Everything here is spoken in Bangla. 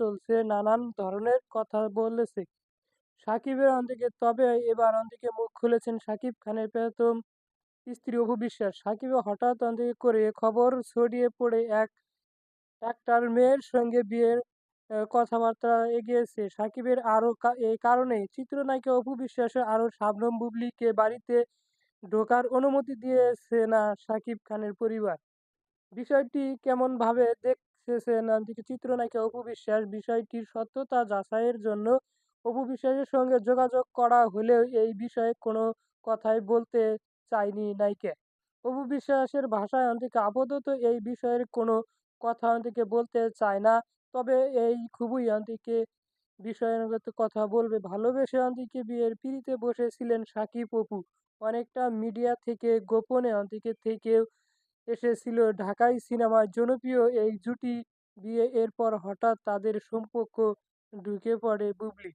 চলছে, নানান ধরনের কথা বলেছে। সাকিবের দিকে তবে এবার দিকে মুখ খুলেছেন শাকিব খানের প্রথম স্ত্রী অপু বিশ্বাস। সাকিবের হঠাৎ দিকে করে খবর ছড়িয়ে পড়ে একটার মেয়ের সঙ্গে বিয়ের কথাবার্তা এগিয়েছে। সাকিবের আরও এই কারণেই চিত্রনায়িকা অপু বিশ্বাসের আরও শাবনূর বুবলীকে বাড়িতে ঢোকার অনুমতি দিয়েছে না শাকিব খানের পরিবার। বিষয়টি কেমনভাবে দেখতেছেন দিকে চিত্রনায়িকা অপু বিশ্বাস, বিষয়টির সত্যতা যাচাইয়ের জন্য অপু বিশ্বাসের সঙ্গে যোগাযোগ করা হলেও এই বিষয়ে কোনো কথাই বলতে চায়নি নায়িকা। অপু বিশ্বাসের ভাষায় অন্তিকে আপাতত এই বিষয়ের কোনো কথা অন্তিকে বলতে চায় না। তবে এই খুবই অন্তিকে বিষয়গত কথা বলবে। ভালোবেসে অন্তিকে বিয়ের পিঁড়িতে বসেছিলেন সাকিব অপু। অনেকটা মিডিয়া থেকে গোপনে অন্তিকে থেকেও এসেছিল ঢাকাই সিনেমার জনপ্রিয় এই জুটি বিয়ে এরপর হঠাৎ তাদের সম্পর্ক ঢুকে পড়ে বুবলি।